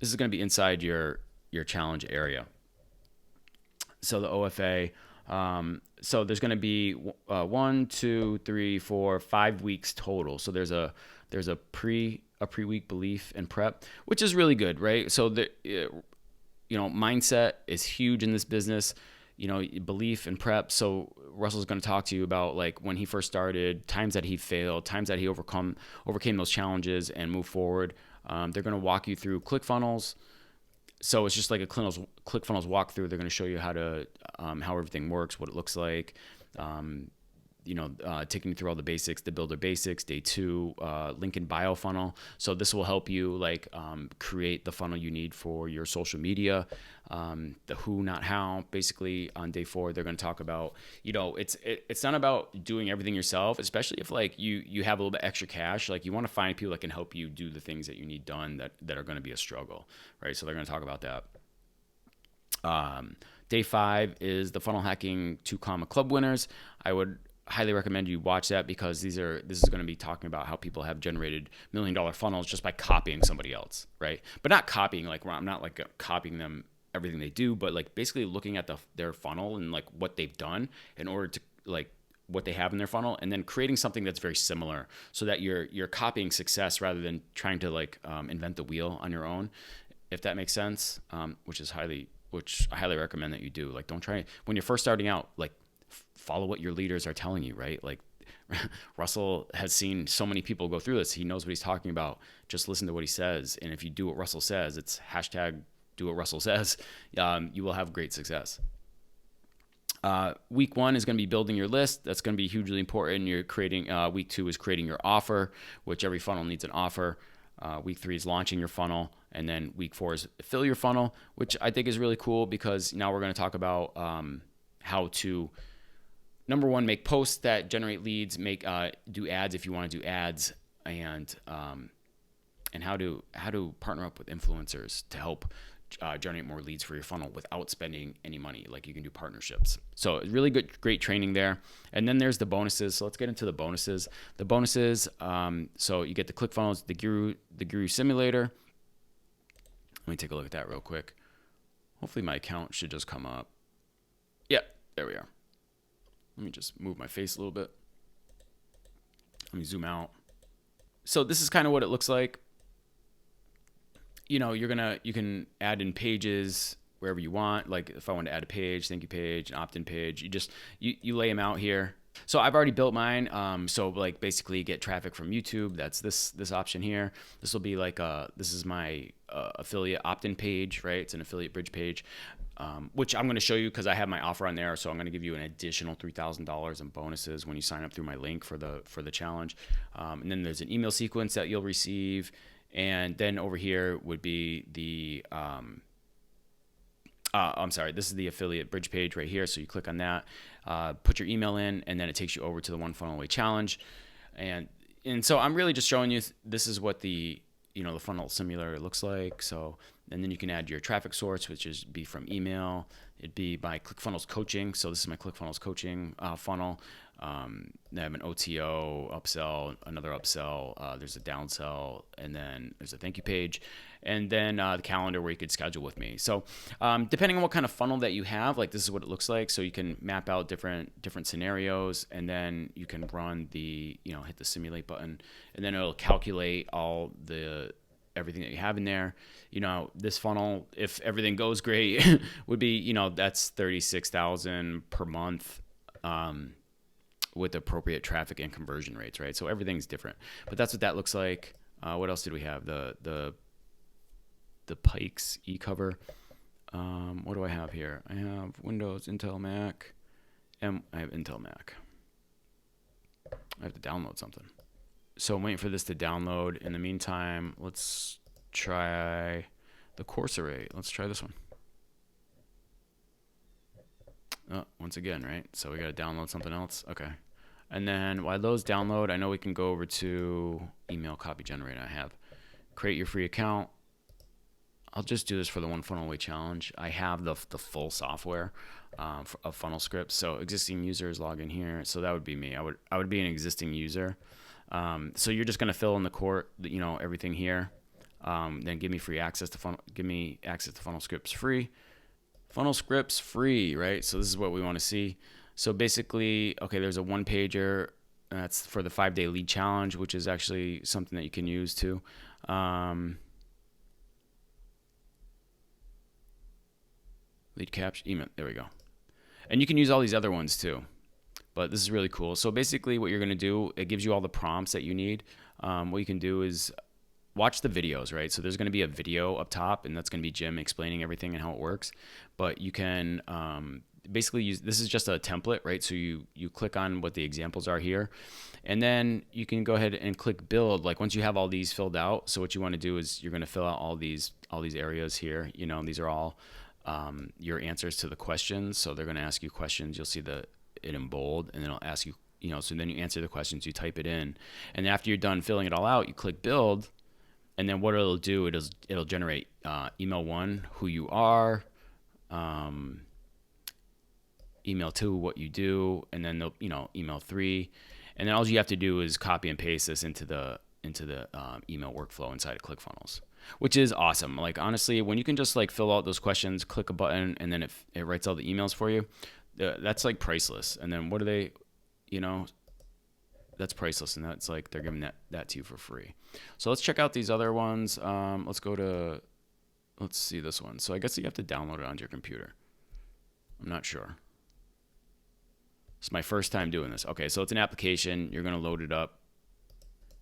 This is going to be inside your challenge area. So the OFA. So there's going to be 5 weeks total. So there's a pre-week belief and prep, which is really good, right? So mindset is huge in this business. Belief and prep. So Russell's going to talk to you about like when he first started, times that he failed, times that he overcame those challenges and moved forward. They're going to walk you through ClickFunnels. So it's just like a ClickFunnels walkthrough. They're going to show you how everything works, what it looks like. Taking you through all the basics, the builder basics. Day 2, link in bio funnel. So this will help you create the funnel you need for your social media. The who, not how. Basically, on day 4, they're going to talk about, it's not about doing everything yourself, especially if you have a little bit extra cash. Like you want to find people that can help you do the things that you need done that are going to be a struggle, right? So they're going to talk about that. Day 5 is the funnel hacking 2 comma club winners. I would highly recommend you watch that because this is going to be talking about how people have generated $1 million funnels just by copying somebody else, right? But not copying, I'm not copying them everything they do, but basically looking at their funnel and what they've done in order to what they have in their funnel, and then creating something that's very similar, so that you're copying success rather than trying to invent the wheel on your own, if that makes sense. Which I highly recommend that you do. Don't try when you're first starting out. Follow what your leaders are telling you, right? Russell has seen so many people go through this. He knows what he's talking about. Just listen to what he says. And if you do what Russell says, it's hashtag do what Russell says. You will have great success. Week 1 is going to be building your list. That's going to be hugely important. You're creating, week 2 is creating your offer, which every funnel needs an offer. Week 3 is launching your funnel. And then week 4 is fill your funnel, which I think is really cool because now we're going to talk about how to, number 1, make posts that generate leads, do ads if you want to do ads, and how to partner up with influencers to help generate more leads for your funnel without spending any money. You can do partnerships. So really great training there. And then there's the bonuses. So let's get into the bonuses. The bonuses. So you get the ClickFunnels, the Guru Simulator. Let me take a look at that real quick. Hopefully my account should just come up. Yeah, there we are. Let me just move my face a little bit. Let me zoom out. So this is kind of what it looks like. You can add in pages wherever you want. If I want to add a page, thank you page, an opt-in page, you lay them out here. So I've already built mine. So basically get traffic from YouTube. That's this option here. This will be this is my affiliate opt-in page, right? It's an affiliate bridge page, which I'm going to show you because I have my offer on there. So I'm going to give you an additional $3,000 in bonuses when you sign up through my link for the challenge. And then there's an email sequence that you'll receive. And then over here would be the, this is the affiliate bridge page right here. So you click on that, put your email in, and then it takes you over to the One Funnel Away challenge. And so I'm really just showing you, this is what the funnel simulator looks like. So, and then you can add your traffic source, which is be from email. It'd be my ClickFunnels coaching. So this is my ClickFunnels coaching funnel. They have an OTO upsell, another upsell. There's a downsell, and then there's a thank you page, and then the calendar where you could schedule with me. So depending on what kind of funnel that you have, this is what it looks like. So you can map out different scenarios, and then you can run hit the simulate button, and then it'll calculate everything that you have in there. This funnel, if everything goes great, would be, that's $36,000 per month. With appropriate traffic and conversion rates, right? So everything's different, but that's what that looks like. What else did we have? The Pikes e-cover. What do I have here? I have Windows, Intel, Mac, and I have Intel Mac. I have to download something. So I'm waiting for this to download. In the meantime, let's try the course array. Let's try this one. Oh, once again, right? So we got to download something else. Okay. And then while those download, I know we can go over to email copy generator. I have create your free account. I'll just do this for the One Funnel Away challenge. I have the full software of funnel scripts. So existing users log in here. So that would be me. I would be an existing user. So you're just going to fill in everything here. then give me access to funnel scripts free. Funnel scripts free, right? So this is what we want to see. So basically, okay, there's a one pager. That's for the 5-day lead challenge, which is actually something that you can use too. Lead capture, email, there we go. And you can use all these other ones too, but this is really cool. So basically what you're going to do, it gives you all the prompts that you need. What you can do is watch the videos, right? So there's going to be a video up top, and that's going to be Jim explaining everything and how it works. But you can basically use, this is just a template, right? So you click on what the examples are here, and then you can go ahead and click build. Like once you have all these filled out, so what you want to do is you're going to fill out all these areas here. You know, these are all your answers to the questions. So they're going to ask you questions. You'll see it in bold, and then it'll ask you, so then you answer the questions, you type it in, and after you're done filling it all out, you click build. And then what it'll do, it'll generate email 1, who you are, email 2, what you do, and then email 3, and then all you have to do is copy and paste this into the email workflow inside of ClickFunnels, which is awesome. Like honestly, when you can just like fill out those questions, click a button, and then it writes all the emails for you, that's like priceless. And then what are they, that's priceless, and that's like they're giving that to you for free. So let's check out these other ones. Let's see this one. So I guess you have to download it onto your computer. I'm not sure. It's my first time doing this. Okay, so it's an application. You're gonna load it up.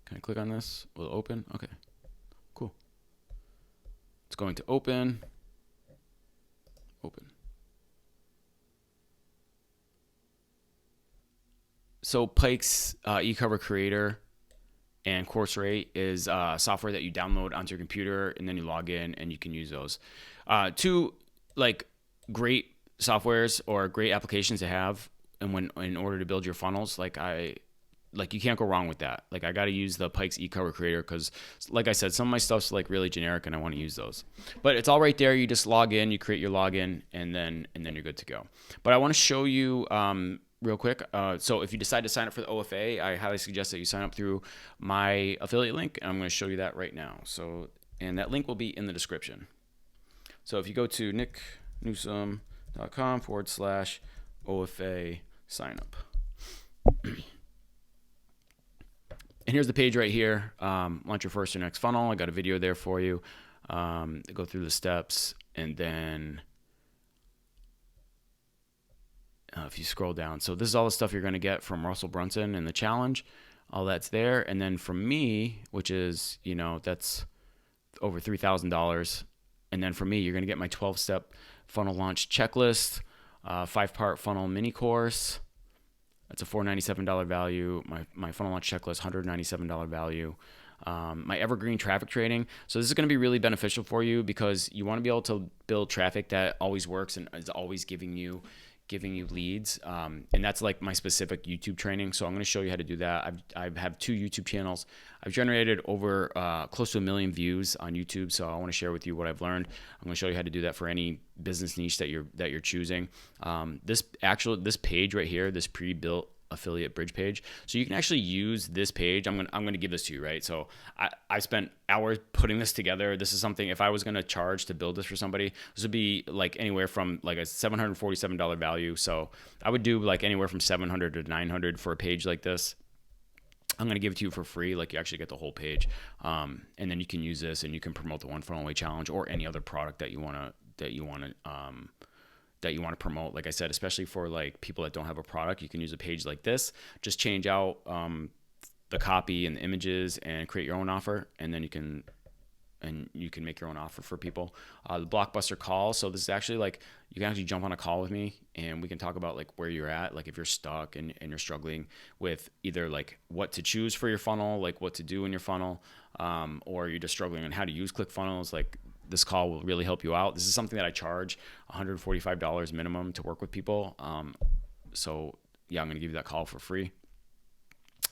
Can I click on this? Will it open? Okay, cool. It's going to open. So Pike's eCover Creator and CourseRate is software that you download onto your computer, and then you log in and you can use those. Two like great softwares or great applications to have, and in order to build your funnels, like you can't go wrong with that. Like I got to use the Pike's eCover Creator because, like I said, some of my stuff's like really generic, and I want to use those. But it's all right there. You just log in, you create your login, and then you're good to go. But I want to show you. Real quick. So if you decide to sign up for the OFA, I highly suggest that you sign up through my affiliate link, and I'm going to show you that right now. So, and that link will be in the description. So if you go to nicknewsome.com/OFA sign up. And here's the page right here. Launch your first or next funnel. I got a video there for you. Go through the steps, and then if you scroll down, so this is all the stuff you're going to get from Russell Brunson and the challenge, all that's there. And then from me, which is, that's over $3,000. And then from me, you're going to get my 12-step funnel launch checklist, 5-part funnel mini course. That's a $497 value. My funnel launch checklist, $197 value. My evergreen traffic training. So this is going to be really beneficial for you because you want to be able to build traffic that always works and is always giving you leads, and that's like my specific YouTube training. So I'm going to show you how to do that. I have 2 YouTube channels. I've generated over close to 1 million views on YouTube. So I want to share with you what I've learned. I'm going to show you how to do that for any business niche that you're choosing. This page right here, this pre-built affiliate bridge page. So you can actually use this page. I'm going to give this to you, right? So I spent hours putting this together. This is something, if I was going to charge to build this for somebody, this would be like anywhere from like a $747 value. So I would do like anywhere from $700 to $900 for a page like this. I'm going to give it to you for free. Like you actually get the whole page. And then you can use this and you can promote the One Funnel Away Challenge or any other product that you want to promote. Like I said, especially for like people that don't have a product, you can use a page like this. Just change out the copy and the images and create your own offer, and then you can make your own offer for people. The Blockbuster call. So this is actually like you can actually jump on a call with me and we can talk about like where you're at. Like if you're stuck and you're struggling with either like what to choose for your funnel, like what to do in your funnel, or you're just struggling on how to use ClickFunnels, like this call will really help you out. This is something that I charge $145 minimum to work with people. So yeah, I'm going to give you that call for free.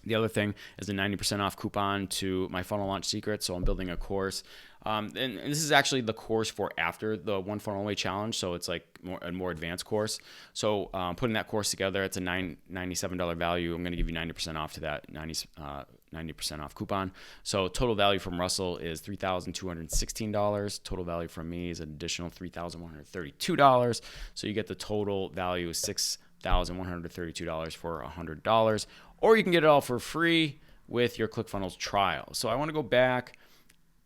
The other thing is a 90% off coupon to my funnel launch secret. So I'm building a course. And this is actually the course for after the One Funnel Away Challenge. So it's like a more advanced course. So putting that course together, it's a $97 value. I'm going to give you 90% off to that, 90% off coupon. So total value from Russell is $3,216. Total value from me is an additional $3,132. So you get the total value is $6,132 for $100. Or you can get it all for free with your ClickFunnels trial. So I want to go back.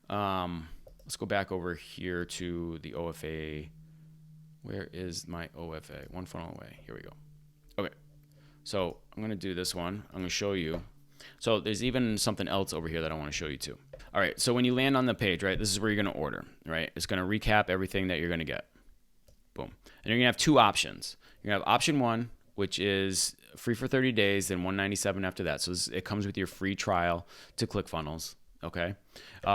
Let's go back over here to the OFA. Where is my OFA? One funnel away. Here we go. Okay. So I'm going to do this one. I'm going to show you. So there's even something else over here that I want to show you too. All right. So when you land on the page, right, this is where you're going to order, right? It's going to recap everything that you're going to get. Boom. And you're going to have two options. You're going to have option one, which is free for 30 days, then $197 after that. So it comes with your free trial to ClickFunnels. Okay.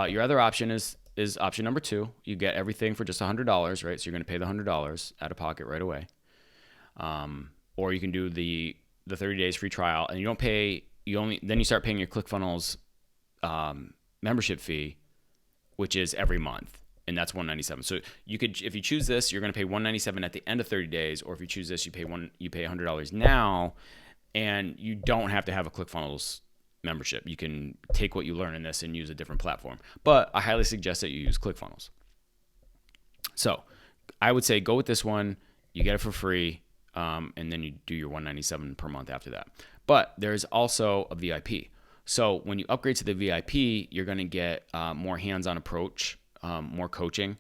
Your other option is option number two. You get everything for just $100, right? So you're going to pay the $100 out of pocket right away. Or you can do the 30 days free trial, and you don't pay. Then you start paying your ClickFunnels membership fee, which is every month, and that's $197. So you could, if you choose this, you're going to pay $197 at the end of 30 days, or if you choose this, you pay $100 now, and you don't have to have a ClickFunnels membership. You can take what you learn in this and use a different platform, but I highly suggest that you use ClickFunnels. So I would say go with this one. You get it for free, and then you do your $197 per month after that. But there's also a VIP. So when you upgrade to the VIP, you're going to get more hands-on approach, more coaching,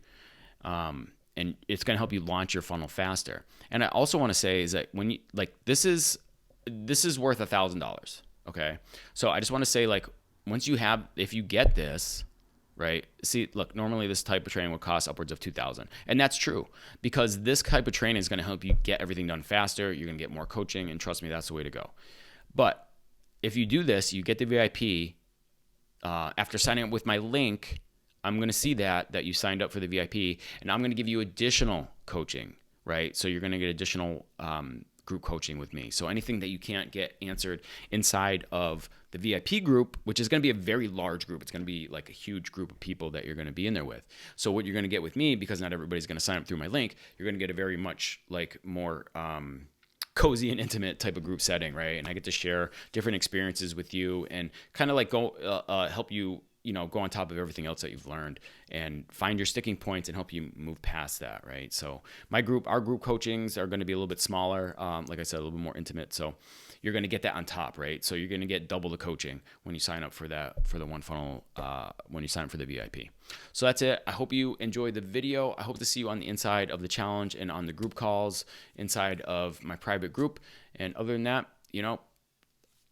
and it's going to help you launch your funnel faster. And I also want to say is that when you this is worth $1,000. Okay. So I just want to say, like, if you get this, right? See, look, normally this type of training would cost upwards of $2,000. And that's true, because this type of training is going to help you get everything done faster. You're going to get more coaching, and trust me, that's the way to go. But if you do this, you get the VIP. After signing up with my link, I'm going to see that you signed up for the VIP, and I'm going to give you additional coaching, right? So you're going to get additional group coaching with me. So anything that you can't get answered inside of the VIP group, which is going to be a very large group, it's going to be like a huge group of people that you're going to be in there with. So what you're going to get with me, because not everybody's going to sign up through my link, you're going to get a very much like more cozy and intimate type of group setting, right? And I get to share different experiences with you and kind of like go help you, go on top of everything else that you've learned and find your sticking points and help you move past that, right? So our group coachings are going to be a little bit smaller. Like I said, a little bit more intimate. So you're going to get that on top, right? So you're going to get double the coaching when you sign up for the one funnel, when you sign up for the VIP. So that's it. I hope you enjoyed the video. I hope to see you on the inside of the challenge and on the group calls inside of my private group. And other than that,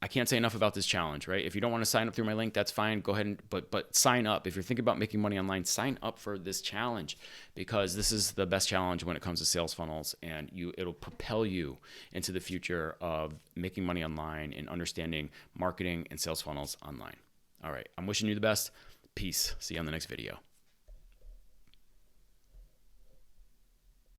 I can't say enough about this challenge, right? If you don't want to sign up through my link, that's fine. Go ahead and but sign up. If you're thinking about making money online, sign up for this challenge, because this is the best challenge when it comes to sales funnels, and it'll propel you into the future of making money online and understanding marketing and sales funnels online. All right. I'm wishing you the best. Peace. See you on the next video.